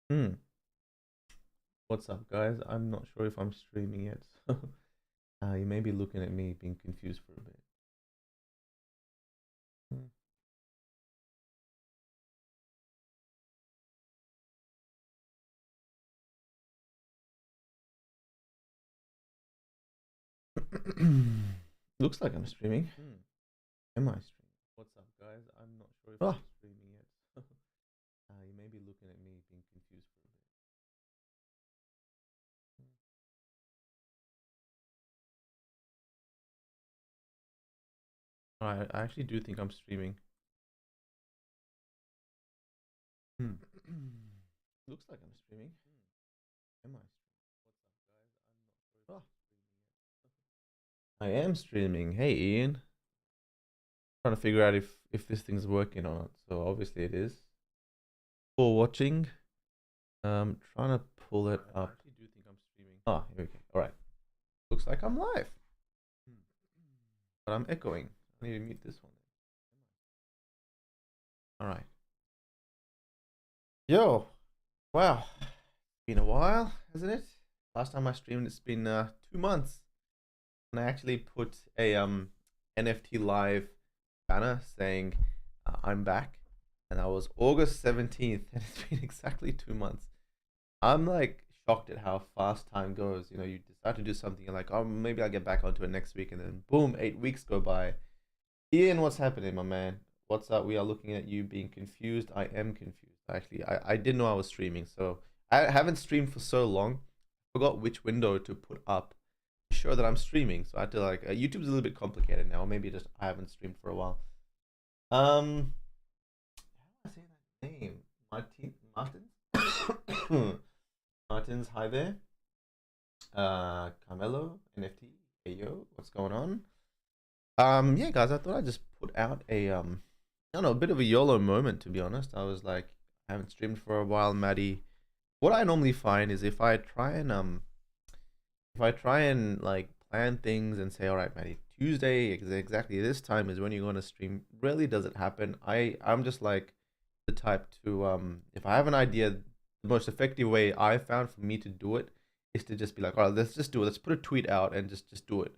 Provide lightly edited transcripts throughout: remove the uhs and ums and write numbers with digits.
Hmm. What's up, guys? I'm not sure if I'm streaming yet, so you may be looking at me being confused for a bit. Hmm. Looks like I'm streaming. Am I streaming? What's up, guys? I'm not sure if I'm streaming yet, so you may be looking at me being confused for a bit. Alright, I actually do think I'm streaming. Hmm. Looks like I'm streaming. Am I streaming? What's up, guys? I'm not sure if I'm streaming yet. I am streaming. Hey, Ian. Trying to figure out if this thing's working or not. So obviously it is. For watching, trying to pull it up. I actually do think I'm streaming. Ah, here we go. All right. Looks like I'm live, but I'm echoing. I need to mute this one. All right. Yo, wow, been a while, hasn't it? Last time I streamed, it's been 2 months, and I actually put a NFT live banner saying I'm back, and that was August 17th, and it's been exactly 2 months. I'm like shocked at how fast time goes. You know, you decide to do something, you're like, oh, maybe I'll get back onto it next week, and then boom, 8 weeks go by. Ian, what's happening, my man? What's up? We are looking at you being confused. I am confused. Actually, I didn't know I was streaming, so I haven't streamed for so long. I forgot which window to put up to show that I'm streaming. So I had to like YouTube's a little bit complicated now. Maybe just I haven't streamed for a while. How do I say that name? Martins. Martins, hi there. Carmelo, NFT, Ayo, what's going on? Yeah, guys, I thought I'd just put out a I don't know, a bit of a YOLO moment, to be honest. I was like, I haven't streamed for a while, Maddie. What I normally find is if I try and like plan things and say, all right, Maddie, Tuesday exactly this time is when you're gonna stream. Rarely does it happen. I'm just like the type to if I have an idea, the most effective way I found for me to do it is to just be like, all right, let's just do it. Let's put a tweet out and just do it.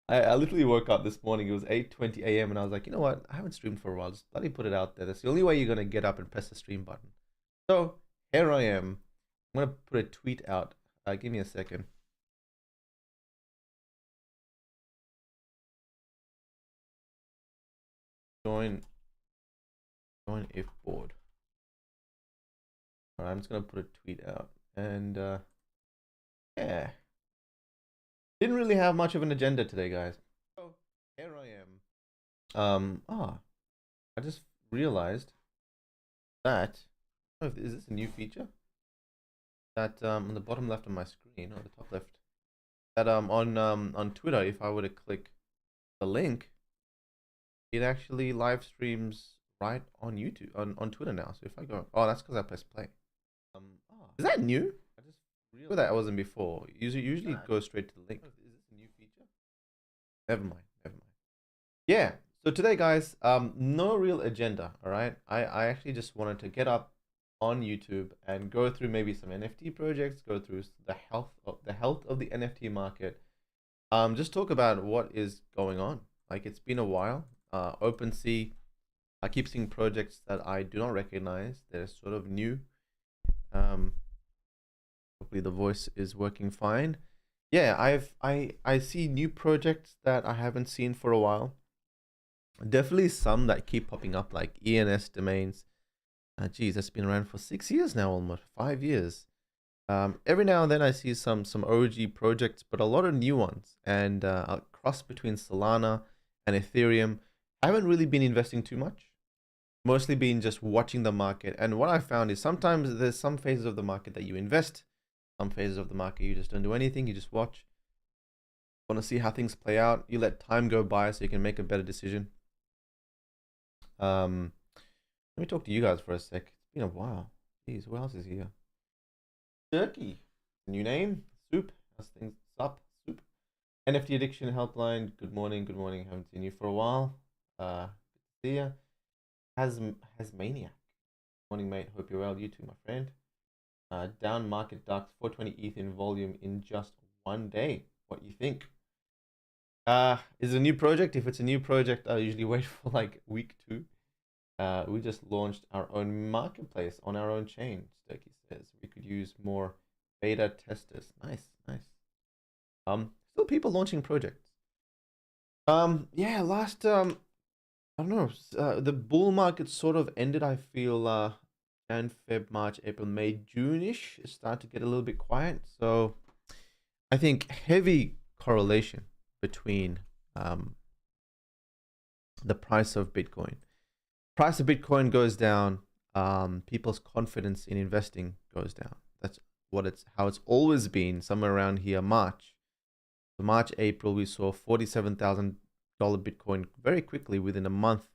I literally woke up this morning. It was 8:20 a.m. and I was like, you know what? I haven't streamed for a while. Just bloody put it out there. That's the only way you're gonna get up and press the stream button. So here I am. I'm gonna put a tweet out. Give me a second. Join if board. All right, I'm just gonna put a tweet out, and yeah, didn't really have much of an agenda today, guys. So here I am. I just realized that. Oh, is this a new feature? That on the bottom left of my screen, or the top left, that on Twitter, if I were to click the link, it actually live streams right on YouTube on Twitter now. So if I go, oh, that's because I press play. Is that new? I just realized that wasn't before. Usually it goes straight to the link. Is this a new feature? Never mind. Never mind. Yeah. So today, guys, no real agenda. All right. I actually just wanted to get up on YouTube and go through maybe some NFT projects, go through the health of the NFT market. Just talk about what is going on. Like it's been a while. OpenSea, I keep seeing projects that I do not recognize. They're sort of new. Um, Hopefully the voice is working fine. Yeah, I see new projects that I haven't seen for a while. Definitely some that keep popping up, like ENS domains. Geez, that's been around for 6 years now, almost 5 years. Every now and then I see some OG projects, but a lot of new ones, and a cross between Solana and Ethereum. I haven't really been investing too much. Mostly been just watching the market. And what I found is sometimes there's some phases of the market that you invest, some phases of the market you just don't do anything. You just watch. Want to see how things play out. You let time go by so you can make a better decision. Let me talk to you guys for a sec. It's been a while. Jeez, who else is here? Turkey. New name? Soup. How's things up? Soup. NFT Addiction Helpline. Good morning. Good morning. Haven't seen you for a while. Good to see ya. Has Maniac. Morning, mate. Hope you're well. You too, my friend. Down market ducks 420 ETH in volume in just one day. What you think? Is it a new project? If it's a new project, I usually wait for like week 2. We just launched our own marketplace on our own chain. Sturkey says we could use more beta testers. Nice, nice. Still people launching projects. Yeah, last I don't know. The bull market sort of ended. I feel Jan, Feb, March, April, May, June-ish. It started to get a little bit quiet. So I think heavy correlation between the price of Bitcoin. Price of Bitcoin goes down, people's confidence in investing goes down. That's how it's always been. Somewhere around here, March, April, we saw $47,000 Bitcoin very quickly within a month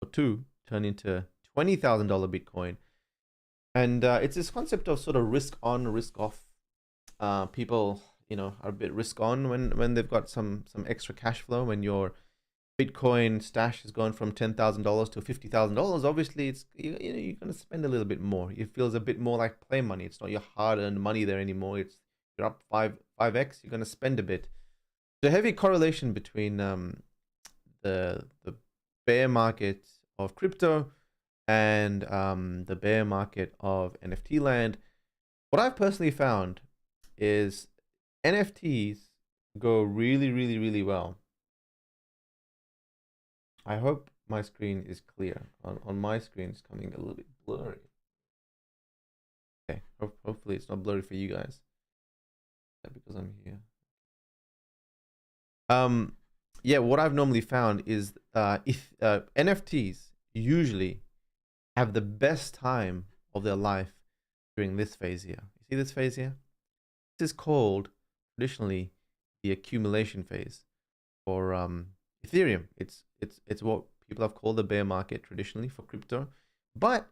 or two turn into $20,000 Bitcoin. And it's this concept of sort of risk on, risk off. People, are a bit risk on when they've got some extra cash flow. When your Bitcoin stash has gone from $10,000 to $50,000, obviously it's you're going to spend a little bit more. It feels a bit more like play money. It's not your hard-earned money there anymore. You're up 5x. You're going to spend a bit. The heavy correlation between the bear market of crypto and the bear market of NFT land. What I've personally found is NFTs go really, really, really well. I hope my screen is clear. On my screen, it's coming a little bit blurry. Okay, hopefully it's not blurry for you guys. Yeah, because I'm here. Yeah, what I've normally found is if NFTs usually have the best time of their life during this phase here. You see this phase here? This is called traditionally the accumulation phase for Ethereum. It's what people have called the bear market traditionally for crypto. But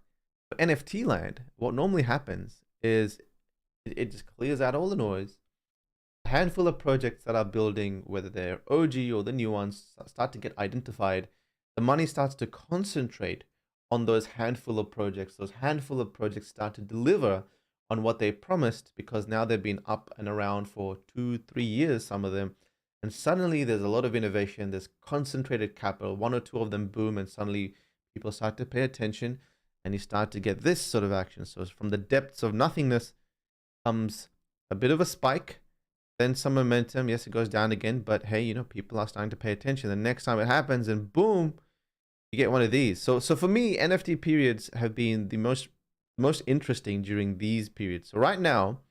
for NFT land, what normally happens is it just clears out all the noise. A handful of projects that are building, whether they're OG or the new ones, start to get identified. The money starts to concentrate on those handful of projects. Those handful of projects start to deliver on what they promised, because now they've been up and around for 2-3 years, some of them. And suddenly there's a lot of innovation. There's concentrated capital. 1 or 2 of them boom, and suddenly people start to pay attention, and you start to get this sort of action. So from the depths of nothingness comes a bit of a spike, then some momentum. Yes, it goes down again, but hey, people are starting to pay attention. The next time it happens, and boom, you get one of these. So for me, NFT periods have been the most interesting during these periods. So right now,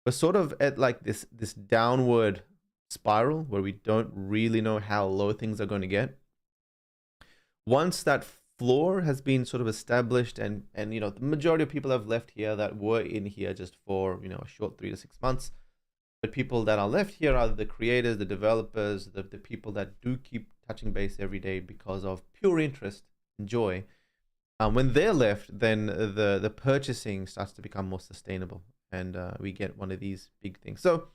we're sort of at like this downward spiral where we don't really know how low things are going to get. Once that floor has been sort of established, and the majority of people have left here that were in here just for a short 3 to 6 months. But people that are left here are the creators, the developers, the people that do keep touching base every day because of pure interest and joy. When they're left, then the purchasing starts to become more sustainable, and we get one of these big things. So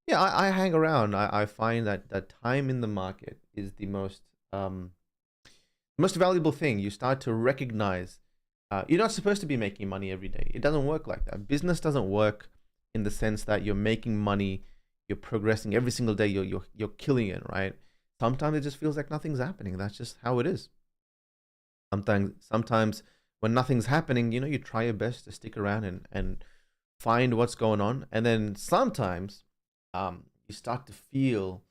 yeah, I hang around. I find that time in the market is the most valuable thing. You start to recognize you're not supposed to be making money every day. It doesn't work like that. Business doesn't work in the sense that you're making money, you're progressing every single day, you're killing it, right? Sometimes it just feels like nothing's happening. That's just how it is. Sometimes when nothing's happening, you try your best to stick around and find what's going on. And then sometimes you start to feel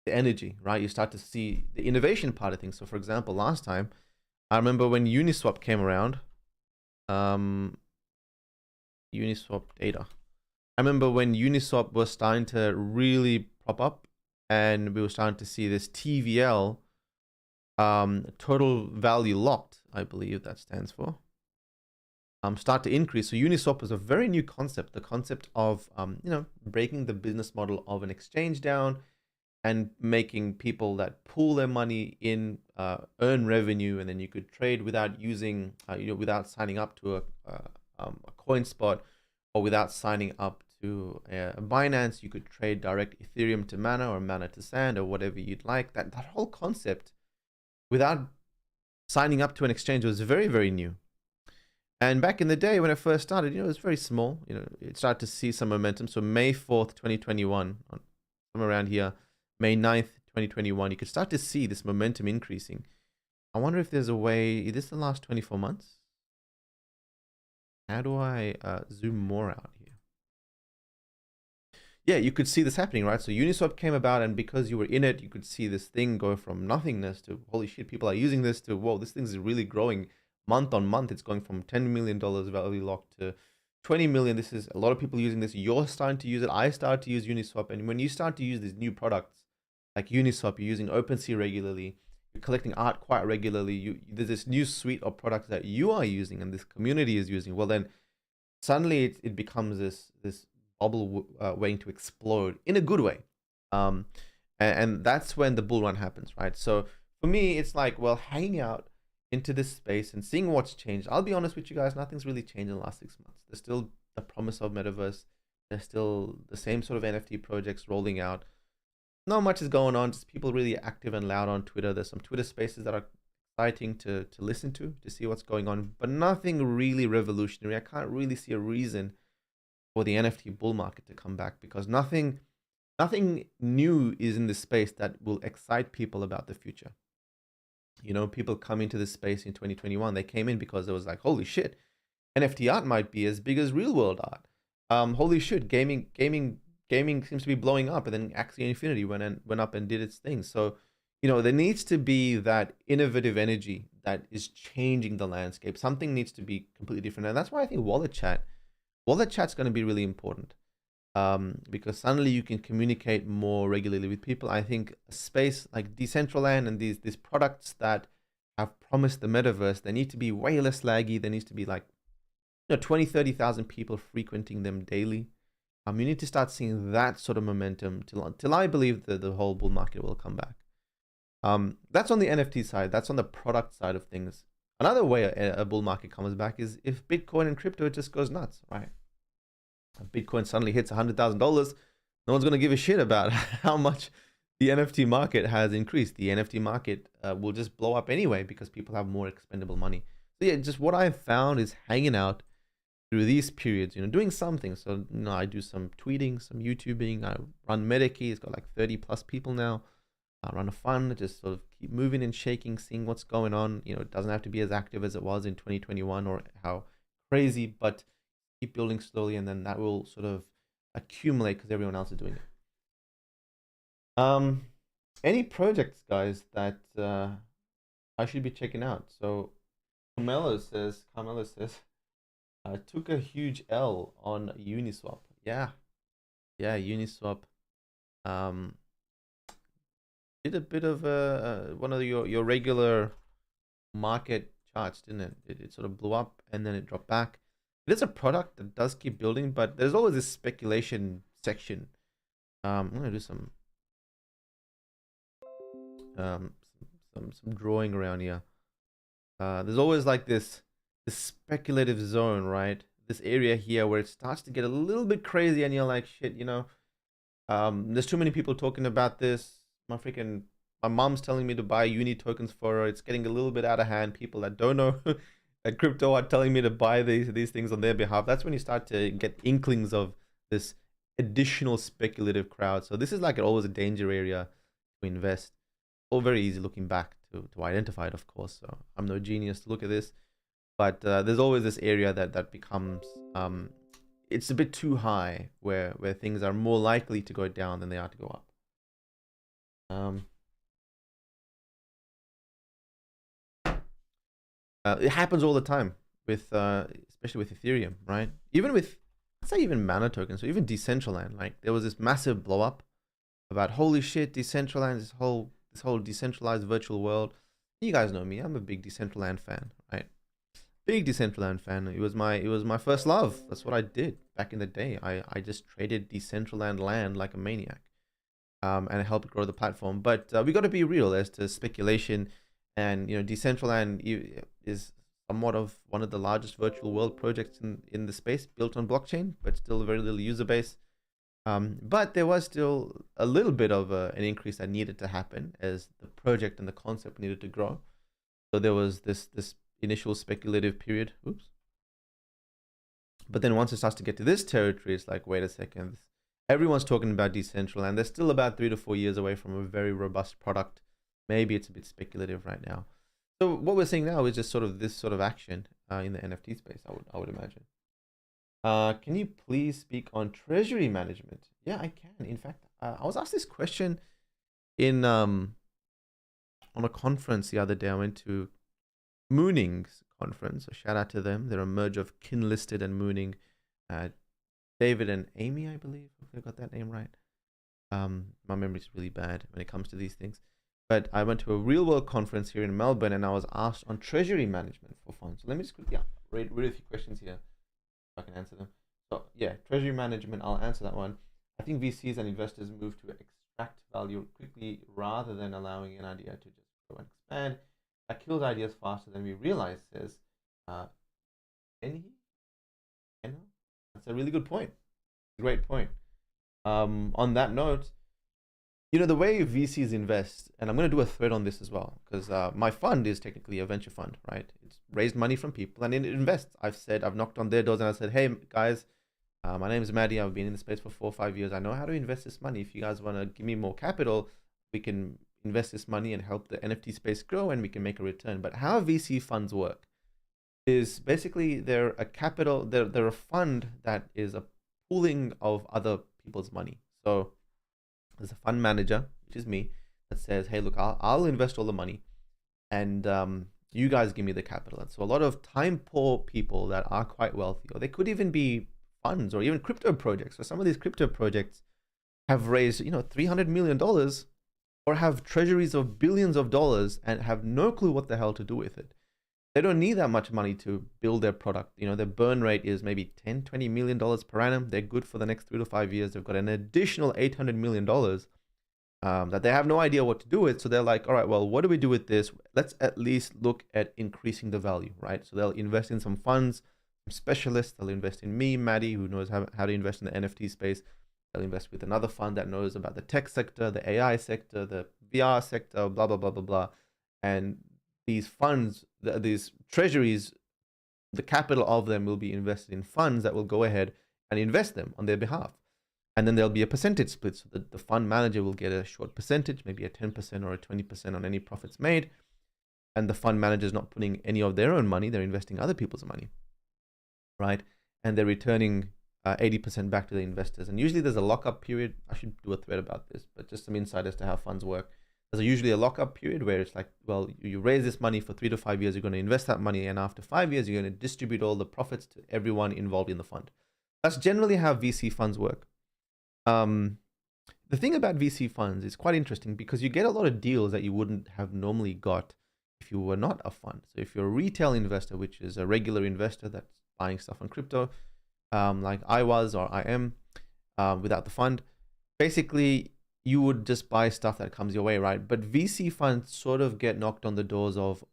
the energy, right? You start to see the innovation part of things. So for example, last time, I remember when Uniswap came around, Uniswap data. I remember when Uniswap was starting to really prop up, and we were starting to see this TVL, total value locked, I believe that stands for, start to increase. So Uniswap was a very new concept, the concept of, breaking the business model of an exchange down and making people that pool their money in earn revenue, and then you could trade without using, without signing up to a coin spot, or without signing up to Binance. You could trade direct Ethereum to Mana or Mana to Sand or whatever you'd like. That whole concept without signing up to an exchange was very, very new. And back in the day when it first started, it was very small. It started to see some momentum. So May 4th, 2021, somewhere around here, May 9th, 2021, you could start to see this momentum increasing. I wonder if there's a way, is this the last 24 months? How do I zoom more out here? Yeah, you could see this happening, right? So Uniswap came about, and because you were in it, you could see this thing go from nothingness to, holy shit, people are using this, to, whoa, this thing is really growing month on month. It's going from $10 million value locked to 20 million. This is a lot of people using this. You're starting to use it. I started to use Uniswap. And when you start to use these new products like Uniswap, you're using OpenSea regularly, you're collecting art quite regularly, there's this new suite of products that you are using and this community is using. Well, then suddenly it becomes this bubble waiting to explode in a good way. And that's when the bull run happens, right? So for me, it's like, well, hanging out into this space and seeing what's changed. I'll be honest with you guys, nothing's really changed in the last 6 months. There's still the promise of Metaverse. There's still the same sort of NFT projects rolling out. Not much is going on, just people really active and loud on Twitter. There's some Twitter spaces that are exciting to listen to see what's going on, but nothing really revolutionary. I can't really see a reason for the NFT bull market to come back, because nothing new is in this space that will excite people about the future. People come into this space in 2021. They came in because it was like, holy shit, NFT art might be as big as real world art. Holy shit, gaming seems to be blowing up, and then Axie Infinity went up and did its thing. So, there needs to be that innovative energy that is changing the landscape. Something needs to be completely different, and that's why I think wallet chat's going to be really important, because suddenly you can communicate more regularly with people. I think a space like Decentraland and these products that have promised the metaverse, they need to be way less laggy. There needs to be like 20,000-30,000 people frequenting them daily. You need to start seeing that sort of momentum till I believe that the whole bull market will come back. That's on the NFT side. That's on the product side of things. Another way a bull market comes back is if Bitcoin and crypto just goes nuts, right? Bitcoin suddenly hits $100,000. No one's going to give a shit about how much the NFT market has increased. The NFT market will just blow up anyway because people have more expendable money. So yeah, just what I've found is hanging out through these periods, doing something. So, I do some tweeting, some YouTubing. I run Metakey. It's got like 30 plus people now. I run a fund, just sort of keep moving and shaking, seeing what's going on. It doesn't have to be as active as it was in 2021 or how crazy, but keep building slowly, and then that will sort of accumulate because everyone else is doing it. Any projects, guys, that I should be checking out? So Carmelo says, took a huge L on Uniswap. Yeah, Uniswap. Did a bit of one of your regular market charts, didn't it? It sort of blew up and then it dropped back. It is a product that does keep building, but there's always this speculation section. I'm gonna do some drawing around here. There's always like this speculative zone, right? This area here where it starts to get a little bit crazy, and you're like, shit, there's too many people talking about this. My mom's telling me to buy uni tokens for her. It's getting a little bit out of hand. People that don't know that crypto are telling me to buy these things on their behalf. That's when you start to get inklings of this additional speculative crowd. So this is like always a danger area to invest. All very easy looking back to identify it, of course. So I'm no genius to look at this, but there's always this area that becomes it's a bit too high, where things are more likely to go down than they are to go up. It happens all the time with especially with Ethereum, right? Even with, let's say, even mana tokens, or even Decentraland. Like there was this massive blow up about, holy shit, Decentraland, this whole decentralized virtual world. You guys know me, I'm a big Decentraland fan, right? Big Decentraland fan. It was my first love. That's what I did back in the day. I just traded Decentraland land like a maniac. And it helped grow the platform. But we got to be real as to speculation, and Decentraland is somewhat of one of the largest virtual world projects in the space, built on blockchain, but still very little user base. But there was still a little bit of an increase that needed to happen as the project and the concept needed to grow. So there was this initial speculative period. Oops. But then once it starts to get to this territory, it's like, wait a second, everyone's talking about decentral, and they're still about 3 to 4 years away from a very robust product. Maybe it's a bit speculative right now. So what we're seeing now is just sort of this sort of action in the NFT space, I would imagine. Can you please speak on treasury management? Yeah, I can. In fact, I was asked this question in on a conference the other day. I went to Mooning's conference. So shout out to them. They're a merge of Kinlisted and Mooning. David and Amy, I believe. If I got that name right. My memory's really bad when it comes to these things. But I went to a real world conference here in Melbourne, and I was asked on treasury management for funds. So let me just quickly read a few questions here. I can answer them. So yeah, treasury management, I'll answer that one. I think VCs and investors move to extract value quickly rather than allowing an idea to just grow and expand. That kills ideas faster than we realize, says Kenny. That's a really good point. Great point. On that note, you know, the way VCs invest, and I'm going to do a thread on this as well, because my fund is technically a venture fund, right? It's raised money from people and it invests. I've knocked on their doors and I said, hey guys, my name is Maddie. I've been in the space for 4 or 5 years. I know how to invest this money. If you guys want to give me more capital, we can invest this money and help the NFT space grow, and we can make a return. But how VC funds work is basically they're a fund that is a pooling of other people's money. So there's a fund manager, which is me, that says, hey, look, I'll invest all the money, and you guys give me the capital. And so a lot of time poor people that are quite wealthy, or they could even be funds or even crypto projects. So some of these crypto projects have raised, $300 million, or have treasuries of billions of dollars and have no clue what the hell to do with it. They don't need that much money to build their product. Their burn rate is maybe $10-20 million per annum. They're good for the next 3 to 5 years. They've got an additional $800 million that they have no idea what to do with. So they're like, all right, well, what do we do with this? Let's at least look at increasing the value, right? So they'll invest in some funds, some specialists. They'll invest in me, Maddie, who knows how to invest in the NFT space. They'll invest with another fund that knows about the tech sector, the AI sector, the VR sector, blah, blah, blah, blah, blah. And these funds, these treasuries, the capital of them will be invested in funds that will go ahead and invest them on their behalf. And then there'll be a percentage split. So the fund manager will get a short percentage, maybe a 10% or a 20% on any profits made. And the fund manager is not putting any of their own money. They're investing other people's money, right? And they're returning 80% back to the investors. And usually there's a lockup period. I should do a thread about this, but just some insight as to how funds work. There's usually a lockup period where it's like, well, you raise this money for 3 to 5 years, you're going to invest that money, and after 5 years, you're going to distribute all the profits to everyone involved in the fund. That's generally how VC funds work. The thing about VC funds is quite interesting because you get a lot of deals that you wouldn't have normally got if you were not a fund. So if you're a retail investor, which is a regular investor that's buying stuff on crypto, like I was or I am without the fund, basically you would just buy stuff that comes your way, right? But VC funds sort of get knocked on the doors of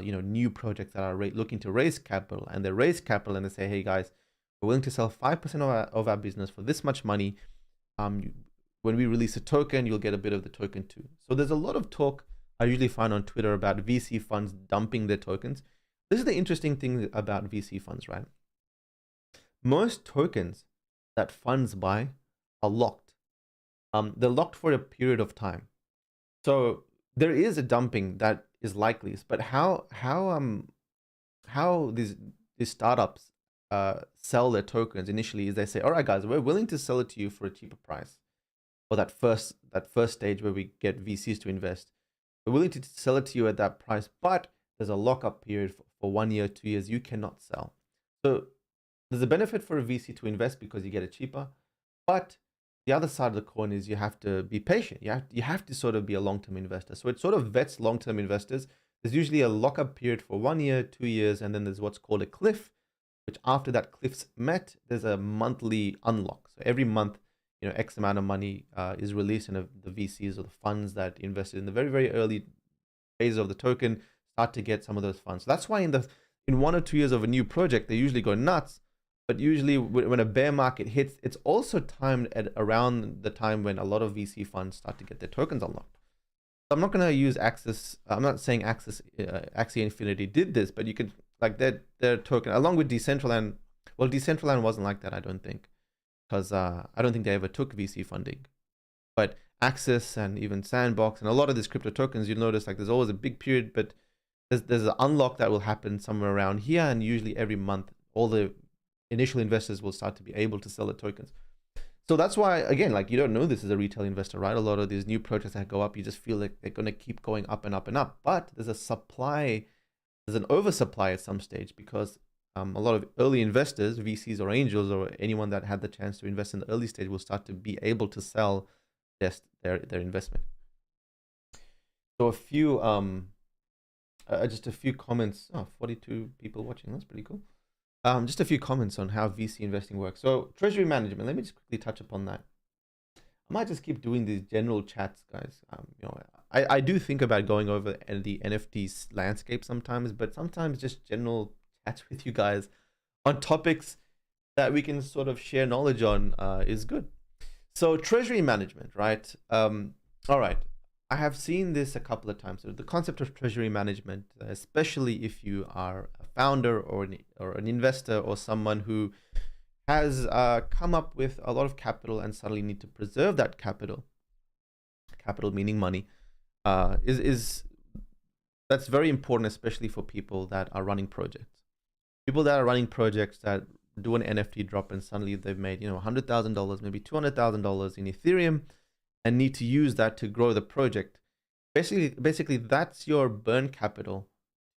new projects that are looking to raise capital, and they raise capital and they say, hey guys, we're willing to sell 5% of our business for this much money. When we release a token, you'll get a bit of the token too. So there's a lot of talk I usually find on Twitter about VC funds dumping their tokens. This is the interesting thing about VC funds, right? Most tokens that funds buy are locked. They're locked for a period of time. So there is a dumping that is likely, but how these startups sell their tokens initially is they say, all right guys, we're willing to sell it to you for a cheaper price. Or that first stage where we get VCs to invest. We're willing to sell it to you at that price, but there's a lockup period for 1 year, 2 years, you cannot sell. So there's a benefit for a VC to invest because you get it cheaper, but the other side of the coin is you have to be patient. You have to sort of be a long-term investor. So it sort of vets long-term investors. There's usually a lockup period for 1 year, 2 years, and then there's what's called a cliff, which after that cliff's met, there's a monthly unlock. So every month, X amount of money is released, and the VCs or the funds that invested in the very, very early phase of the token start to get some of those funds. So that's why in 1 or 2 years of a new project, they usually go nuts. But usually when a bear market hits, it's also timed at around the time when a lot of VC funds start to get their tokens unlocked. So I'm not going to use Axis. I'm not saying Axie Infinity did this, but you could, like their token, along with Decentral and Well, Decentraland wasn't like that, I don't think, because I don't think they ever took VC funding. But Axis and even Sandbox and a lot of these crypto tokens, you'll notice like there's always a big period, but there's an unlock that will happen somewhere around here, and usually every month, all the initial investors will start to be able to sell the tokens. So that's why, again, like you don't know this as a retail investor, right? A lot of these new projects that go up, you just feel like they're going to keep going up and up and up. But there's an oversupply at some stage, because a lot of early investors, VCs or angels or anyone that had the chance to invest in the early stage will start to be able to sell their investment. So just a few comments. 42 people watching. That's pretty cool. Just a few comments on how VC investing works. So treasury management, let me just quickly touch upon that. I might just keep doing these general chats, guys. I do think about going over the NFT landscape sometimes, but sometimes just general chats with you guys on topics that we can sort of share knowledge on is good. So treasury management, right? All right. I have seen this a couple of times. So the concept of treasury management, especially if you are a founder or an investor or someone who has come up with a lot of capital and suddenly need to preserve that capital meaning money, that's very important, especially for people that are running projects. People that are running projects that do an NFT drop and suddenly they've made $100,000, maybe $200,000 in Ethereum, and need to use that to grow the project. Basically, that's your burn capital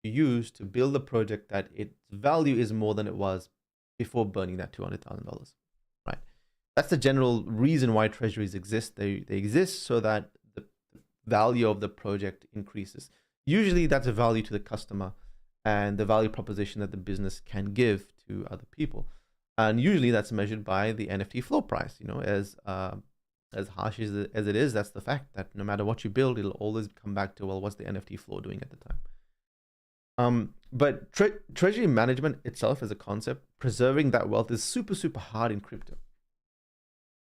to use to build a project that its value is more than it was before burning that $200,000, right? That's the general reason why treasuries exist. They exist so that the value of the project increases. Usually that's a value to the customer and the value proposition that the business can give to other people. And usually that's measured by the NFT floor price, as harsh as it is, that's the fact that no matter what you build, it'll always come back to, well, what's the NFT floor doing at the time? But treasury management itself as a concept, preserving that wealth is super, super hard in crypto,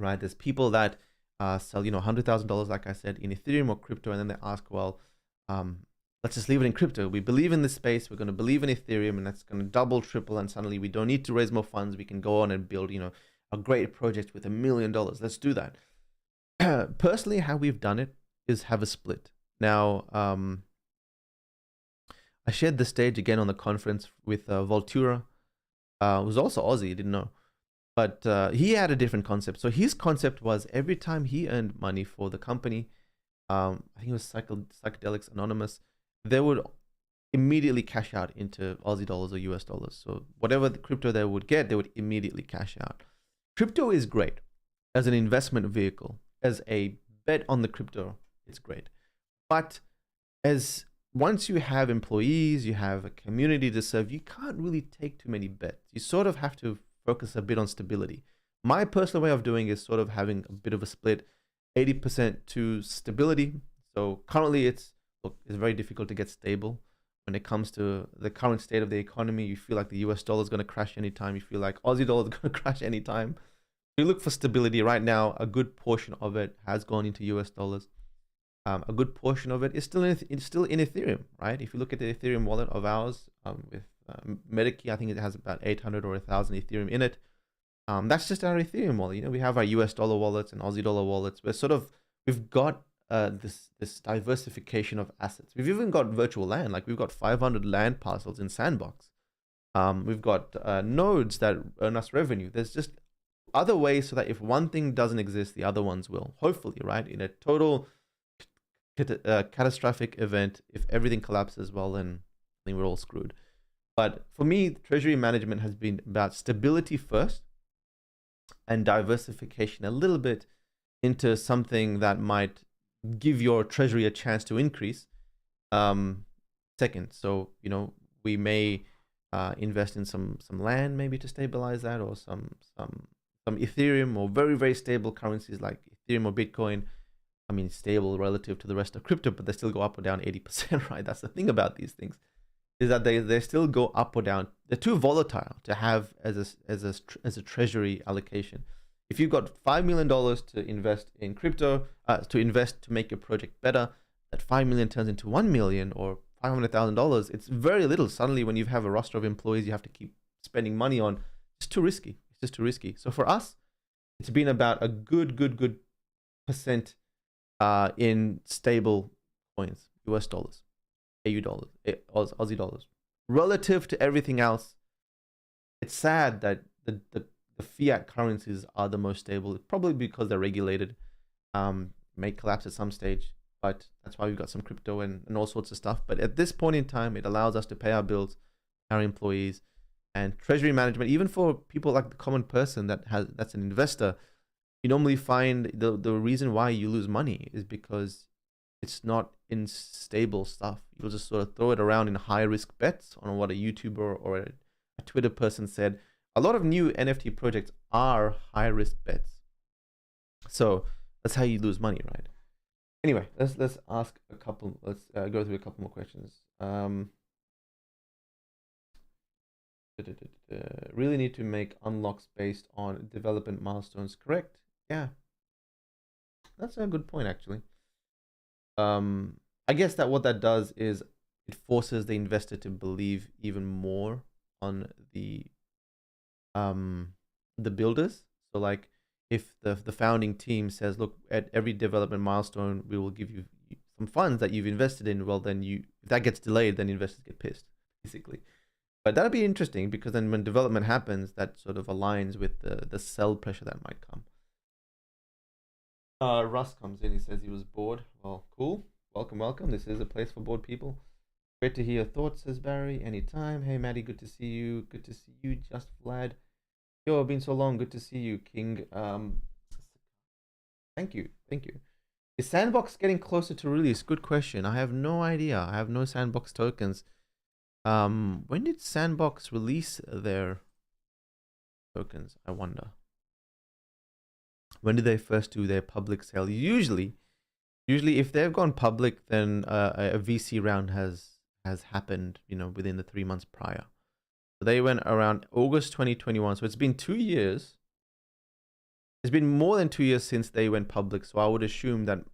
right? There's people that sell, $100,000, like I said, in Ethereum or crypto, and then they ask, well, let's just leave it in crypto. We believe in this space. We're going to believe in Ethereum, and that's going to double, triple, and suddenly we don't need to raise more funds. We can go on and build, a great project with $1 million. Let's do that. Personally, how we've done it is have a split. Now, I shared the stage again on the conference with Voltura, who's also Aussie, didn't know. But he had a different concept. So his concept was every time he earned money for the company, I think it was Psychedelics Anonymous, they would immediately cash out into Aussie dollars or US dollars. So whatever the crypto they would get, they would immediately cash out. Crypto is great as an investment vehicle. As a bet on the crypto, it's great. But once you have employees, you have a community to serve, you can't really take too many bets. You sort of have to focus a bit on stability. My personal way of doing is sort of having a bit of a split, 80% to stability. So currently it's very difficult to get stable when it comes to the current state of the economy. You feel like the US dollar is going to crash anytime. You feel like Aussie dollar is going to crash anytime. You look for stability right now. A good portion of it has gone into US dollars. A good portion of it is still in Ethereum, right? If you look at the Ethereum wallet of ours with Medikey, I think it has about 800 or 1,000 Ethereum in it. That's just our Ethereum wallet. We have our US dollar wallets and Aussie dollar wallets. We've got this diversification of assets. We've even got virtual land. Like we've got 500 land parcels in Sandbox. We've got nodes that earn us revenue. There's just other ways so that if one thing doesn't exist, the other ones will. Hopefully, right? In a total catastrophic event, if everything collapses, well, then I think we're all screwed. But for me, treasury management has been about stability first and diversification a little bit into something that might give your treasury a chance to increase. Second, so we may invest in some land maybe to stabilize that, or some Ethereum, or very, very stable currencies like Ethereum or Bitcoin. I mean, stable relative to the rest of crypto, but they still go up or down 80%, right? That's the thing about these things, is that they still go up or down. They're too volatile to have as a treasury allocation. If you've got $5 million to invest in crypto, to make your project better, that 5 million turns into 1 million or $500,000. It's very little. Suddenly, when you have a roster of employees, you have to keep spending money on It's too risky. It's just too risky. So for us, it's been about a good percent in stable coins, US dollars, AU dollars, Aussie dollars. Relative to everything else, it's sad that the fiat currencies are the most stable, probably because they're regulated, may collapse at some stage, but that's why we've got some crypto and all sorts of stuff. But at this point in time, it allows us to pay our bills, our employees, and treasury management, even for people like the common person that's an investor. You normally find the reason why you lose money is because it's not in stable stuff. You'll just sort of throw it around in high risk bets on what a YouTuber or a Twitter person said. A lot of new NFT projects are high risk bets. So that's how you lose money, right? Anyway, let's ask a couple. Let's go through a couple more questions. Really need to make unlocks based on development milestones, correct? Yeah, that's a good point, actually. I guess that what that does is it forces the investor to believe even more on the builders. So like if the founding team says, look, at every development milestone we will give you some funds that you've invested in, well then if that gets delayed, then investors get pissed, basically. But that'll be interesting, because then when development happens, that sort of aligns with the sell pressure that might come. Russ comes in, he says he was bored. Well, cool. Welcome. This is a place for bored people. Great to hear your thoughts, says Barry. Anytime. Hey, Maddie, good to see you. Good to see you, Just Vlad. Yo, been so long. Good to see you, King. Thank you. Is Sandbox getting closer to release? Good question. I have no idea. I have no Sandbox tokens. When did Sandbox release their tokens, I wonder? When did they first do their public sale? Usually if they've gone public, then a VC round has happened, within the 3 months prior. So they went around August 2021. So it's been 2 years. It's been more than 2 years since they went public. So I would assume that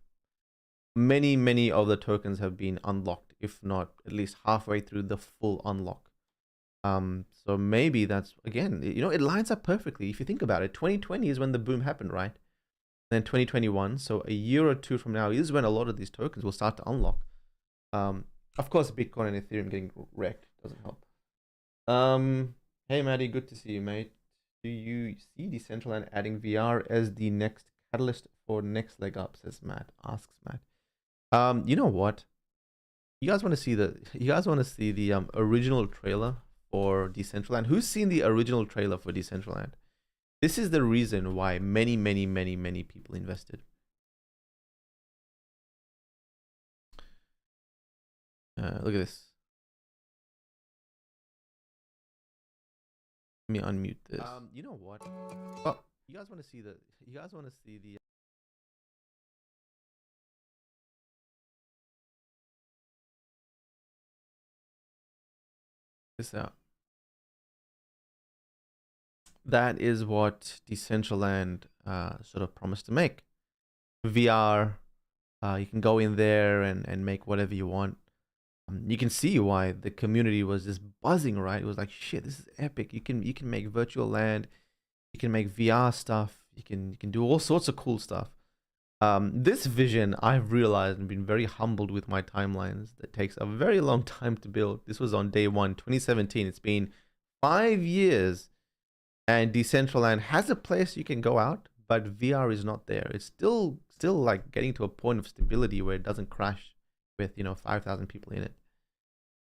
many of the tokens have been unlocked, if not at least halfway through the full unlock. So maybe that's, again, it lines up perfectly. If you think about it, 2020 is when the boom happened, right? Then 2021, so a year or two from now is when a lot of these tokens will start to unlock. Of course, Bitcoin and Ethereum getting wrecked doesn't help. Hey, Maddie, good to see you, mate. Do you see Decentraland adding VR as the next catalyst for next leg up, asks Matt. You know what? You guys want to see the original trailer for Decentraland? Who's seen the original trailer for Decentraland? This is the reason why many people invested. Look at this. Let me unmute this. You know what? Oh, you guys want to see the this out. That is what Decentraland sort of promised to make. VR, you can go in there and make whatever you want. You can see why the community was just buzzing, right? It was like, shit, this is epic. You can make virtual land, you can make VR stuff, you can do all sorts of cool stuff. This vision, I've realized and been very humbled with my timelines, that takes a very long time to build. This was on day 1, 2017. It's been 5 years. And Decentraland has a place you can go out, but VR is not there. It's still like getting to a point of stability where it doesn't crash with 5,000 people in it.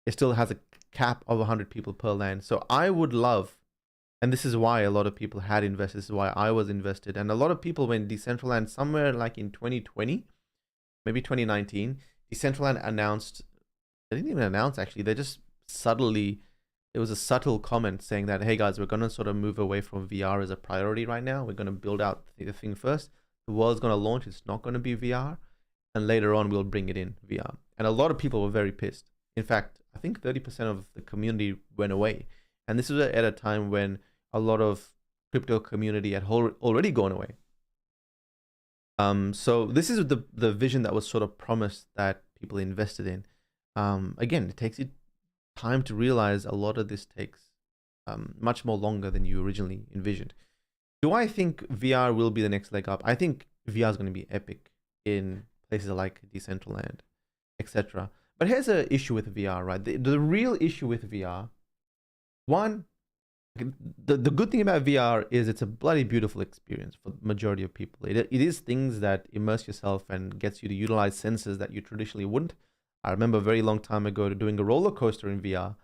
It still has a cap of 100 people per land. So I would love, and this is why a lot of people had invested. This is why I was invested, and a lot of people went Decentraland somewhere like in 2020, maybe 2019. Decentraland announced. They didn't even announce, actually. They just subtly. It was a subtle comment saying that, hey guys, we're going to sort of move away from VR as a priority right now. We're going to build out the thing first. The world's going to launch. It's not going to be VR. And later on, we'll bring it in VR. And a lot of people were very pissed. In fact, I think 30% of the community went away. And this was at a time when a lot of crypto community had already gone away. So this is the vision that was sort of promised that people invested in. Again, it takes it time to realize a lot of this takes much more longer than you originally envisioned. Do I think VR will be the next leg up? I think VR is going to be epic in places like Decentraland, etc. But here's an issue with VR, right? The real issue with VR, one, the good thing about VR is it's a bloody beautiful experience for the majority of people. It is things that immerse yourself and gets you to utilize senses that you traditionally wouldn't. I remember a very long time ago doing a roller coaster in VR,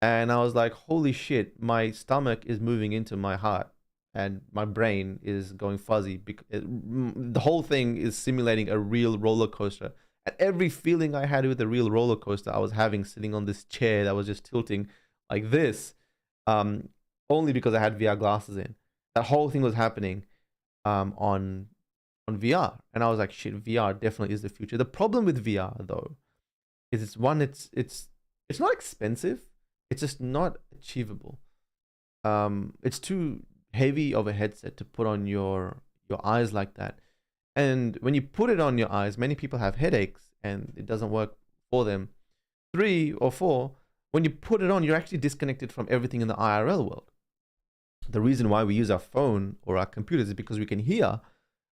and I was like, holy shit, my stomach is moving into my heart and my brain is going fuzzy because the whole thing is simulating a real roller coaster. And every feeling I had with a real roller coaster, I was having sitting on this chair that was just tilting like this. Only because I had VR glasses in. That whole thing was happening on VR, and I was like, shit, VR definitely is the future. The problem with VR though is it's not expensive. It's just not achievable. It's too heavy of a headset to put on your eyes like that. And when you put it on your eyes, many people have headaches and it doesn't work for them. 3 or 4, when you put it on, you're actually disconnected from everything in the IRL world. The reason why we use our phone or our computers is because we can hear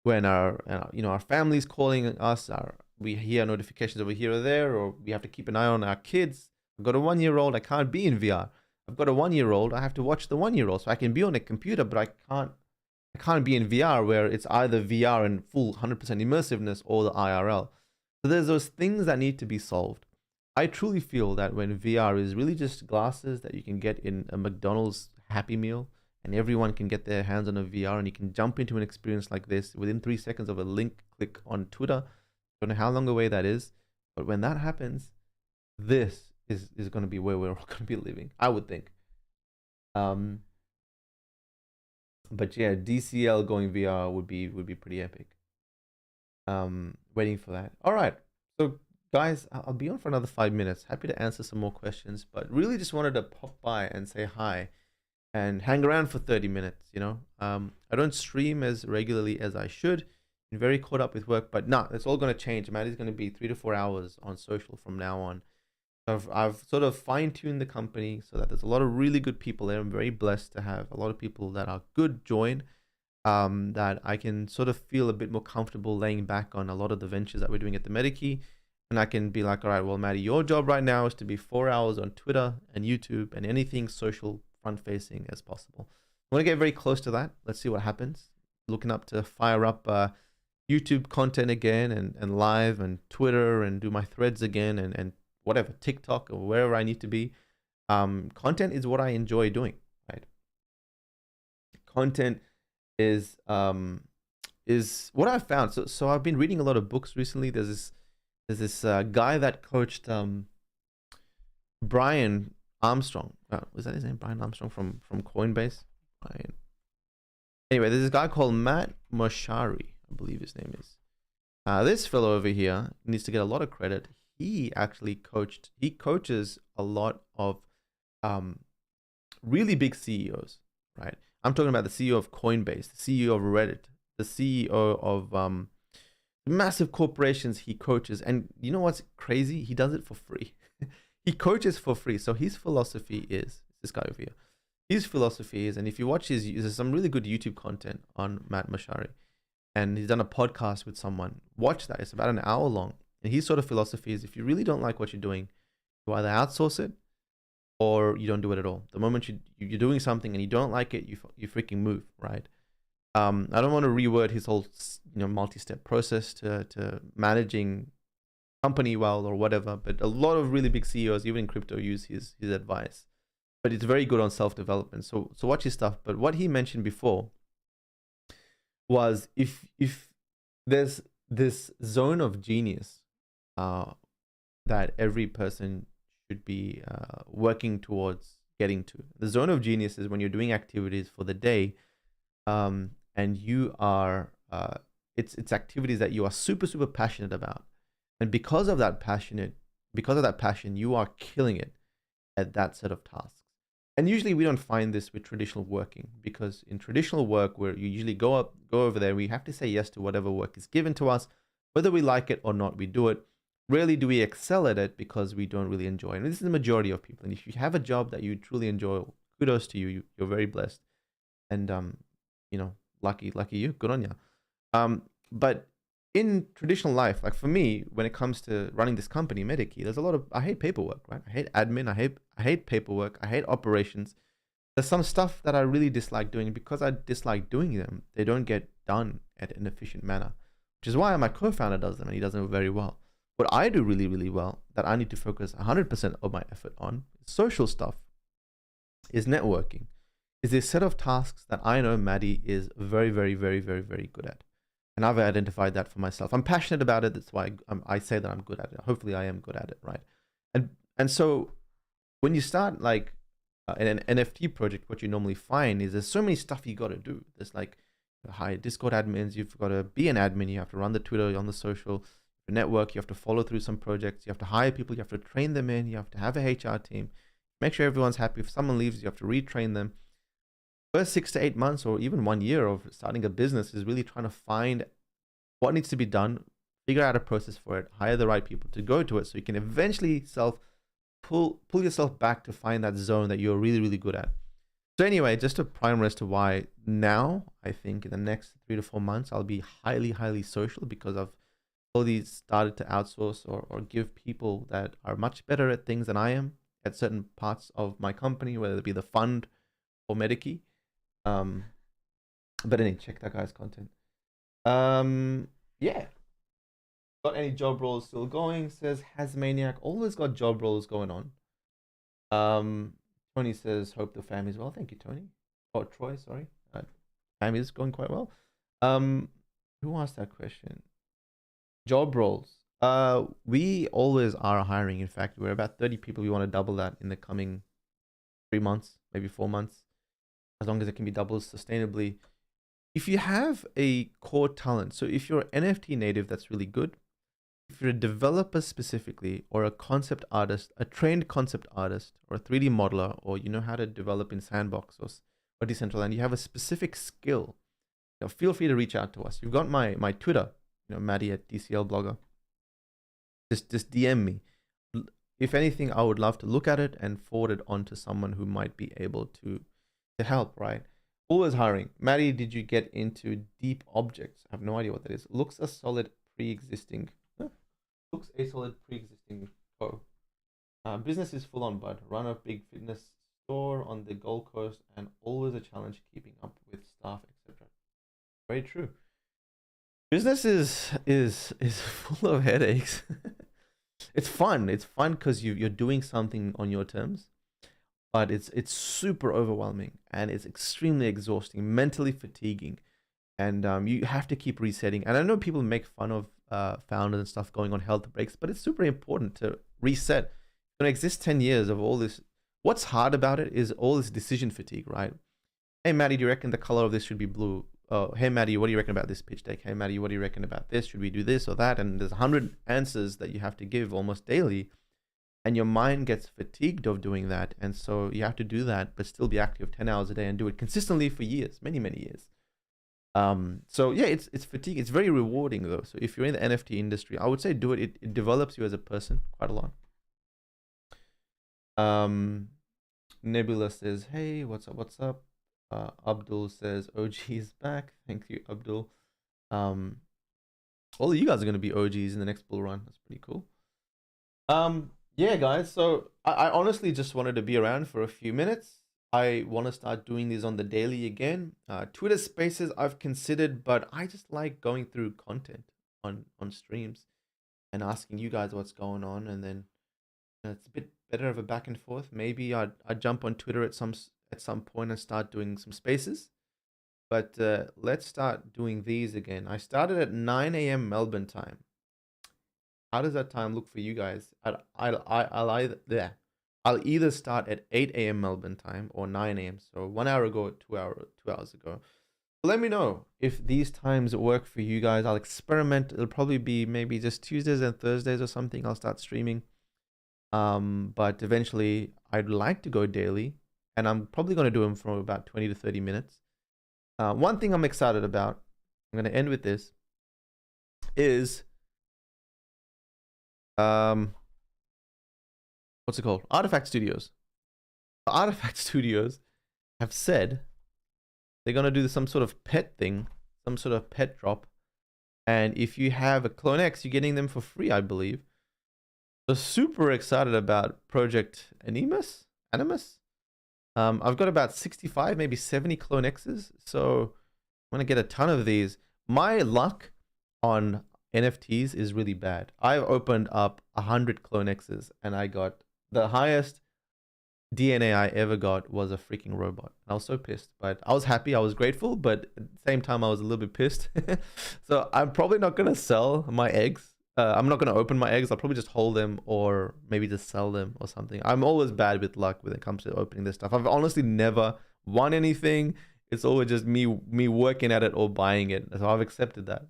when our family's calling us, we hear notifications over here or there, or we have to keep an eye on our kids. I've got a 1-year-old, I can't be in VR. I've got a 1-year-old, I have to watch the 1-year-old. So I can be on a computer, but I can't be in VR where it's either VR and full 100% immersiveness or the IRL. So there's those things that need to be solved. I truly feel that when VR is really just glasses that you can get in a McDonald's Happy Meal, and everyone can get their hands on a VR and you can jump into an experience like this within 3 seconds of a link click on Twitter. I don't know how long away that is, but when that happens, this is going to be where we're all going to be living, I would think. But yeah, DCL going VR would be pretty epic. Waiting for that. All right, so guys, I'll be on for another 5 minutes. Happy to answer some more questions, but really just wanted to pop by and say hi and hang around for 30 minutes, I don't stream as regularly as I should. I'm very caught up with work, but nah, it's all going to change. Maddie's going to be 3 to 4 hours on social from now on. I've sort of fine-tuned the company so that there's a lot of really good people there. I'm very blessed to have a lot of people that are good join, that I can sort of feel a bit more comfortable laying back on a lot of the ventures that we're doing at the Medikey. And I can be like, all right, well, Maddie, your job right now is to be 4 hours on Twitter and YouTube and anything social front-facing as possible. I want to get very close to that. Let's see what happens. Looking up to fire up YouTube content again and live and Twitter and do my threads again and whatever, TikTok or wherever I need to be. Content is what I enjoy doing, right? Content is what I've found. So I've been reading a lot of books recently. There's this guy that coached Brian Armstrong. Was that his name? Brian Armstrong from Coinbase. Brian. Anyway, there's this guy called Matt Moshari, I believe his name is. This fellow over here needs to get a lot of credit. He coaches a lot of really big CEOs, right? I'm talking about the CEO of Coinbase, the CEO of Reddit, the CEO of massive corporations he coaches. And you know what's crazy? He does it for free. He coaches for free. So his philosophy is, this guy over here, his philosophy is, and if you watch there's some really good YouTube content on Matt Moshari, and he's done a podcast with someone. Watch that. It's about an hour long. And his sort of philosophy is, if you really don't like what you're doing, you either outsource it or you don't do it at all. The moment you're doing something and you don't like it, you freaking move, right? I don't want to reword his whole multi-step process to managing company well or whatever, but a lot of really big CEOs, even in crypto, use his advice. But it's very good on self-development. So watch his stuff. But what he mentioned before was if there's this zone of genius that every person should be working towards getting to. The zone of genius is when you're doing activities for the day, and you are it's activities that you are super passionate about, and because of that passion, you are killing it at that set of tasks. And usually we don't find this with traditional working, because in traditional work, where you usually go over there, we have to say yes to whatever work is given to us, whether we like it or not, we do it. Rarely do we excel at it because we don't really enjoy it. And this is the majority of people. And if you have a job that you truly enjoy, kudos to you. You're very blessed, and you know, lucky you. Good on you. But in traditional life, like for me, when it comes to running this company, Medikey, there's a lot of, I hate paperwork, right? I hate admin. I hate paperwork. I hate operations. There's some stuff that I really dislike doing. Because I dislike doing them, they don't get done at an efficient manner, which is why my co-founder does them and he does them very well. What I do really, really well, that I need to focus 100% of my effort on, is social stuff, is networking, is a set of tasks that I know Maddie is very, very, very, very, very good at. And I've identified that for myself. I'm passionate about it. That's why I say that I'm good at it. Hopefully I am good at it, right? And so when you start like in an NFT project, what you normally find is there's so many stuff you got to do. There's like hire Discord admins. You've got to be an admin. You have to run the Twitter, on the social network. You have to follow through some projects. You have to hire people. You have to train them in. You have to have a HR team. Make sure everyone's happy. If someone leaves, you have to retrain them. First 6 to 8 months or even 1 year of starting a business is really trying to find what needs to be done, figure out a process for it, hire the right people to go to it, so you can eventually pull yourself back to find that zone that you're really, really good at. So anyway, just a primer as to why now, I think in the next 3 to 4 months, I'll be highly, highly social, because I've already started to outsource or give people that are much better at things than I am at certain parts of my company, whether it be the fund or Medikey. But anyway, check that guy's content. Yeah. Got any job roles still going? Says Hasmaniac. Always got job roles going on. Tony says, hope the family's well. Thank you, Tony. Oh, Troy, sorry. Family's going quite well. Who asked that question? Job roles. We always are hiring. In fact, we're about 30 people. We want to double that in the coming 3 months, maybe 4 months, as long as it can be doubled sustainably. If you have a core talent, so if you're an NFT native, that's really good. If you're a developer specifically, or a concept artist, a trained concept artist, or a 3D modeler, or you know how to develop in Sandbox or Decentraland, you have a specific skill, feel free to reach out to us. You've got my Twitter, Maddie at DCL Blogger. Just DM me. If anything, I would love to look at it and forward it on to someone who might be able to help, right? Always hiring. Maddie, did you get into deep objects? I have no idea what that is. Looks a solid pre-existing. Business is full on, bud. Run a big fitness store on the Gold Coast, and always a challenge keeping up with staff, etc. Very true. Business is full of headaches. It's fun. It's fun because you're doing something on your terms. But it's super overwhelming, and it's extremely exhausting, mentally fatiguing, and you have to keep resetting. And I know people make fun of founders and stuff going on health breaks, but it's super important to reset. It's going to exist 10 years of all this. What's hard about it is all this decision fatigue, right? Hey, Maddie, do you reckon the color of this should be blue? Oh, hey, Maddie, what do you reckon about this pitch deck? Hey, Maddie, what do you reckon about this? Should we do this or that? And there's 100 answers that you have to give almost daily. And your mind gets fatigued of doing that. And so you have to do that, but still be active 10 hours a day and do it consistently for years, many, many years. So yeah, it's fatigue. It's very rewarding though. So if you're in the NFT industry, I would say do it. It develops you as a person quite a lot. Nebula says, hey, what's up? Abdul says, OG is back. Thank you, Abdul. All of you guys are going to be OGs in the next bull run. That's pretty cool. Yeah, guys, so I honestly just wanted to be around for a few minutes. I want to start doing these on the daily again. Twitter Spaces I've considered, but I just like going through content on streams and asking you guys what's going on, and then it's a bit better of a back and forth. Maybe I'd jump on Twitter at some point and start doing some spaces. But let's start doing these again. I started at 9 a.m. Melbourne time. How does that time look for you guys? I'll either start at 8 a.m. Melbourne time or 9 a.m. So 1 hour ago, 2 hours ago. Let me know if these times work for you guys. I'll experiment. It'll probably be maybe just Tuesdays and Thursdays or something. I'll start streaming. But eventually I'd like to go daily, and I'm probably going to do them for about 20 to 30 minutes. One thing I'm excited about, I'm going to end with this, is what's it called? Artifact Studios. Artifact Studios have said they're gonna do some sort of pet thing, some sort of pet drop, and if you have a Clone X, you're getting them for free, I believe. So super excited about Project Animus. Animus. I've got about 65, maybe 70 Clone X's, so I'm gonna get a ton of these. My luck on NFTs is really bad. I've opened up 100 Clone X's, and I got the highest DNA I ever got was a freaking robot. I was so pissed, but I was happy, I was grateful, but at the same time I was a little bit pissed. So I'm probably not gonna sell my eggs. I'm not gonna open my eggs. I'll probably just hold them or maybe just sell them or something. I'm always bad with luck when it comes to opening this stuff. I've honestly never won anything. It's always just me working at it or buying it. So I've accepted that.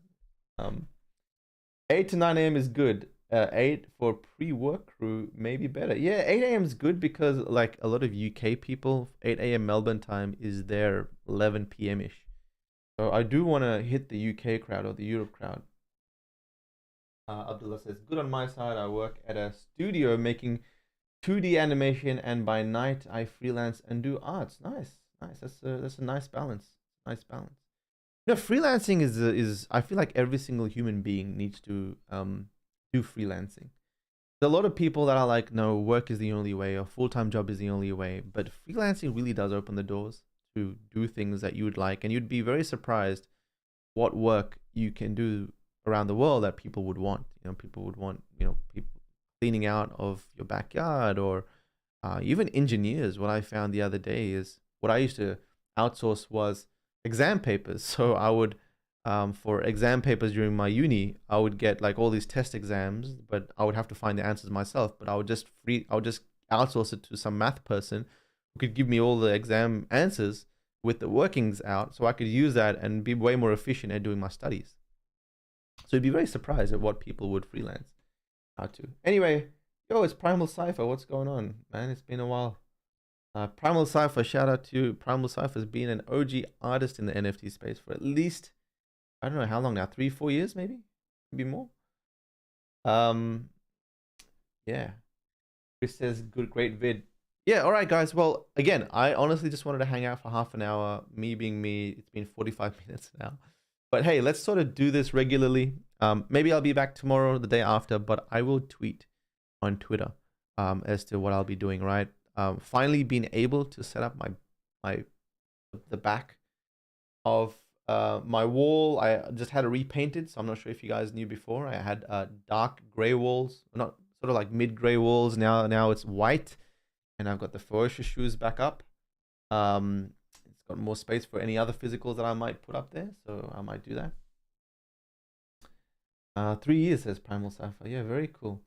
8 to 9 a.m. is good. 8 for pre-work crew maybe better. Yeah, 8 a.m. is good because like a lot of UK people, 8 a.m. Melbourne time is their 11 p.m. ish. So I do want to hit the UK crowd or the Europe crowd. Abdullah says, good on my side. I work at a studio making 2D animation, and by night I freelance and do arts. Nice. That's a nice balance. Nice balance. You know, freelancing is I feel like every single human being needs to do freelancing. There's a lot of people that are like, no, work is the only way, or full-time job is the only way. But freelancing really does open the doors to do things that you would like, and you'd be very surprised what work you can do around the world that people would want. You know, people would want, you know, people cleaning out of your backyard, or even engineers. What I found the other day is what I used to outsource was exam papers. So I would, for exam papers during my uni, I would get like all these test exams, but I would have to find the answers myself. But I would just outsource it to some math person who could give me all the exam answers with the workings out, so I could use that and be way more efficient at doing my studies. So you'd be very surprised at what people would freelance out to. Anyway, yo, it's Primal Cypher. What's going on, man? It's been a while. Primal Cypher, shout out to you. Primal Cypher's been an OG artist in the NFT space for at least, I don't know how long now, 3-4 years maybe more. Yeah. Chris says, great vid. Yeah, all right, guys. Well, again, I honestly just wanted to hang out for half an hour. Me being me, it's been 45 minutes now. But hey, let's sort of do this regularly. Maybe I'll be back tomorrow, the day after, but I will tweet on Twitter as to what I'll be doing, right? Finally being able to set up the back of my wall. I just had it repainted, so I'm not sure if you guys knew before. I had dark gray walls, not sort of like mid-gray walls. Now it's white, and I've got the Ferocious shoes back up. It's got more space for any other physicals that I might put up there, so I might do that. 3 years, says Primal Cypher. Yeah, very cool.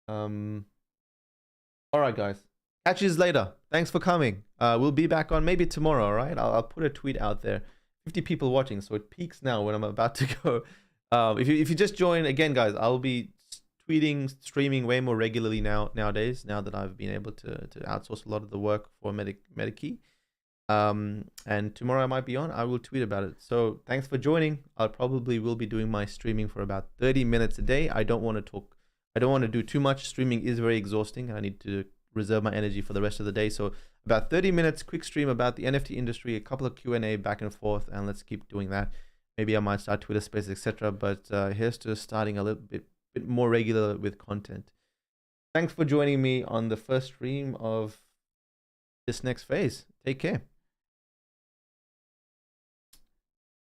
All right, guys. Catch you later. Thanks for coming. We'll be back on maybe tomorrow, all right? I'll put a tweet out there. 50 people watching, so it peaks now when I'm about to go. If you just join, again, guys, I'll be tweeting, streaming way more regularly nowadays, now that I've been able to outsource a lot of the work for Medikey. And tomorrow I might be on. I will tweet about it. So thanks for joining. I probably will be doing my streaming for about 30 minutes a day. I don't want to talk. I don't want to do too much. Streaming is very exhausting. I need to reserve my energy for the rest of the day. So about 30 minutes, quick stream about the NFT industry, a couple of Q&A back and forth, and let's keep doing that. Maybe I might start Twitter Spaces, etc. But here's to starting a little bit more regular with content. Thanks for joining me on the first stream of this next phase. Take care.